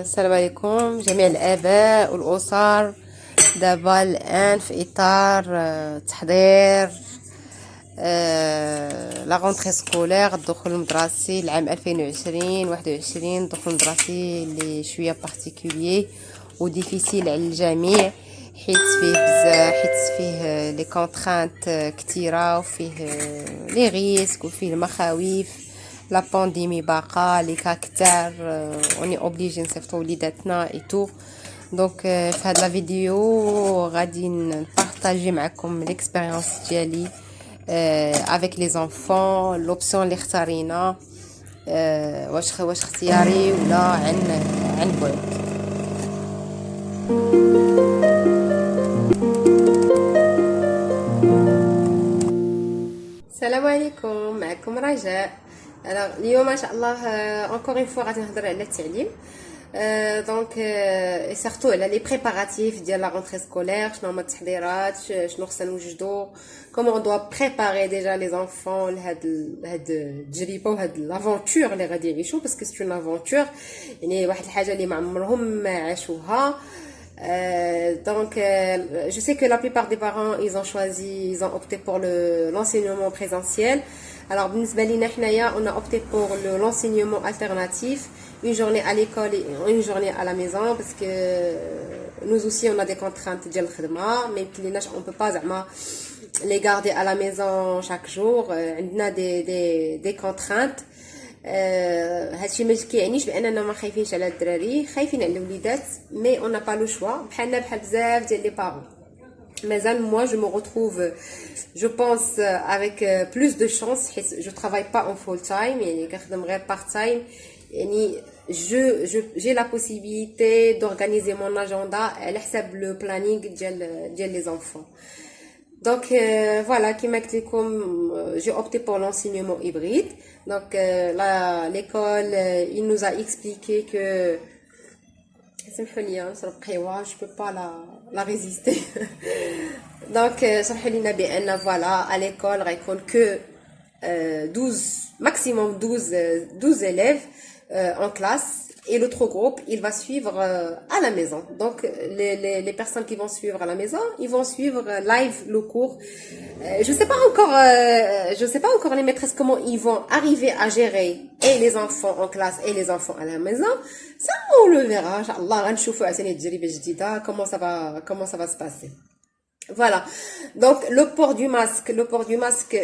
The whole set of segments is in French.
السلام عليكم جميع الآباء والأسر. دابا الآن في إطار تحضير لا غونتري سكولير، الدخول المدرسي العام 2020-21. الدخول المدرسي اللي شوية بارتيكوليي وديفيسيل على الجميع، حيت فيه لي كونترانت كتيرة، وفيه لي ريسك، وفيه المخاوف. لا بانديمي باقا، لي كا كتار، اوني اوبليجي نصيفطو وليداتنا اي تو. دونك في هاد لا فيديو غادي نبارطاجي معكم ليكسبيريونس ديالي افيك لي زونفون، لوبسيون اللي اختارينا، واش اختياري ولا عن بعد. السلام عليكم، معكم رجاء. اليوم ما شاء الله encore une fois غادي نهضر على التعليم، دونك سيرتو على لي بريباراتيف ديال لا رونتري سكولير. شنو هما التحضيرات، شنو خصنا نوجدو، كومون اون دوا بريباري ديجا لي زونفون لهاد التجربه وهاد لافونتور اللي غادي يعيشوا، باسكو سي اون افونتور، يعني واحد الحاجه اللي ما عمرهم عاشوها. Donc je sais que la plupart des parents ils ont opté pour l'enseignement présentiel. Alors بالنسبه لينا حنايا on a opté pour l'enseignement alternatif, une journée à l'école et une journée à la maison, parce que nous aussi on a des contraintes ديال الخدمه، ما يمكنلناش on peut pas زعما les garder à la maison chaque jour. عندنا des contraintes. هادشي ما كيعنيش باننا ما خايفينش على الدراري، خايفين على الوليدات، مي اون با لو شوا، بحال بزاف ديال لي بارون. مازال moi je me retrouve je pense avec plus de chance حيت je travaille pas en full time، يعني كنخدم غير part time، يعني j'ai la possibilité d'organiser mon agenda على حساب le planning ديال les enfants. Donc voilà, كما قلت لكم j'ai opté pour l'enseignement hybride. Donc l'école il nous a expliqué que سمحوا لي نشرب قهوه، je peux pas la résister. Donc شرحوا لنا بان voilà à l'école غيكون que 12 maximum 12 élèves en classe, et l'autre groupe il va suivre à la maison. Donc les personnes qui vont suivre à la maison, ils vont suivre live le cours. Je sais pas encore les maîtresses comment ils vont arriver à gérer et les enfants en classe et les enfants à la maison. Ça on le verra inchallah. غنشوفوا عشان تجربه جديده comment ça va se passer. Voilà. Donc le port du masque,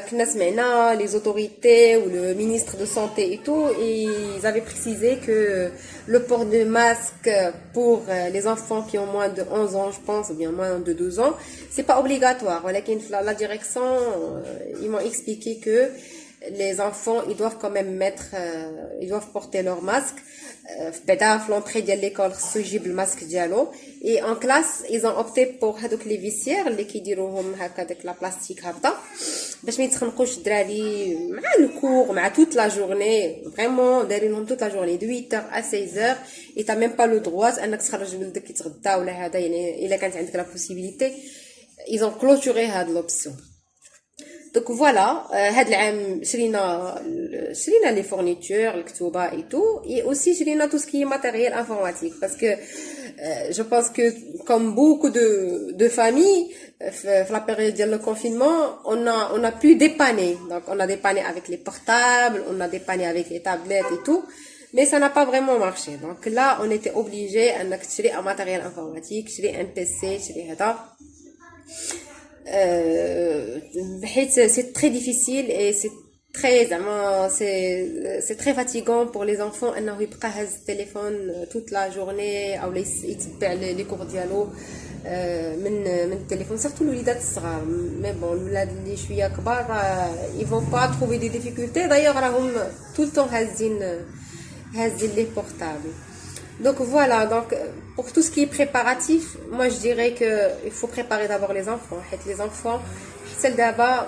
كنا سمعنا les autorités ou le ministre de santé et tout, ils avaient précisé que le port du masque pour les enfants qui ont moins de 11 ans, je pense, ou bien moins de 12 ans, c'est pas obligatoire. ولكن la direction ils m'ont expliqué que les enfants ils doivent quand même ils doivent porter leur masque. بعدا في l'entrée ديال l'école خصو يجيب الماسك ديالو. et en classe ils ont opté pour هذوك لي فيسير اللي كيديروهم هكا داك لا بلاستيك هابطه، باش ما يتخنقوش الدراري مع الكور مع toute la journée. vraiment دايرينهم toute la journée de 8h à 16h، et t'as même pas le droit انك تخرج ولدك يتغدى ولا هذا، يعني الا كانت عندك لا possibilité. ils ont clôturé هاد l'option. Donc voilà, هاد العام شرينا les fournitures, الكتوبة et tout, et aussi شرينا tout ce qui est matériel informatique, parce que je pense que comme beaucoup de familles في la période de le confinement, on a pu dépanner. Donc on a dépanné avec les portables, on a dépanné avec les tablettes et tout, mais ça n'a pas vraiment marché. Donc là on était obligé انك تشري un matériel informatique, تشري un PC, تشري هذا. C'est très difficile et c'est très fatigant pour les enfants انه يبقى هز التليفون toute la journée او يتبع لي كور ديالو من التليفون، surtout الوليدات الصغار. مي بون الولاد اللي شويه كبار ils vont pas trouver des difficultés، d'ailleurs راهم tout le temps هازين les portables. Donc voilà, donc pour tout ce qui est préparatif, moi je dirais que il faut préparer d'abord les enfants. Les enfants, celles d'abord,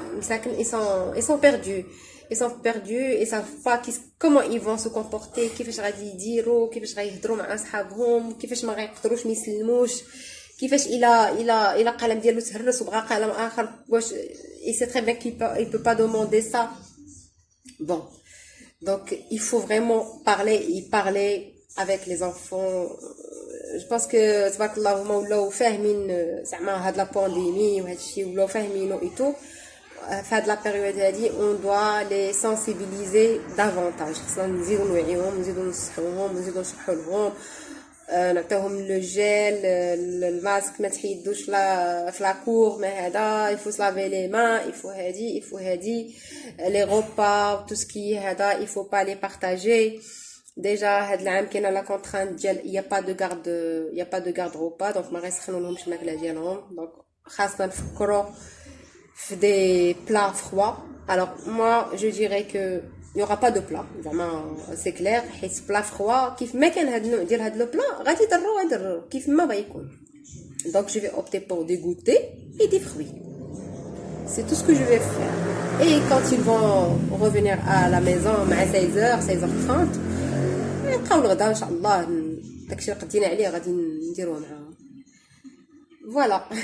ils sont perdus. Ils sont perdus et savent pas comment ils vont se comporter، كيفاش غادي يديروا، كيفاش غيهضروا مع اصحابهم، كيفاش ما غيقدروش ما يسلموش، كيفاش الى قلم ديالو تهرس وبغى قلم اخر، واش il sait très bien qu'il peut pas demander ça Bon, donc il faut vraiment parler et parler avec les enfants. Je pense que تبارك الله هما ولاو فاهمين زعما هاد لا بانديمي وهاد الشيء ولاو فاهمينو اي تو. في هاد لا بيريود هادي on doit les sensibiliser davantage. خصنا نزيدو نوعيهم، نزيدو نصحوهم، نزيدو نشرحو لهم، نعطيوهم لو جيل، الماسك ما تحيدوش لا في لا كور، ما هذا يفو سلافي لي مان، يفو هادي يفو هادي لي غوبا تو سكي هذا يفو با لي بارطاجي. ديجا هاد العام كاينه لا كونترانت ديال يا با دو غارد، يا با دو غارد روبا، دونك ما غيسخنولهمش الماكله ديالهم، دونك خاصنا نفكروا في des plats froids. Alors moi je dirais que il y aura pas de plat زعما c'est clair حيت plat froid كيف ما كان هاد النوع ديال هاد لو بلا غادي يضروا كيف ما بغيكون. Donc je vais opter pour des goûters et des fruits. C'est tout ce que je vais faire. Et quand ils vont revenir à la maison مع 16h 16h30 نبقاو الغدا ان شاء الله داكشي اللي قدينا عليه غادي نديروه معاهم. Voilà.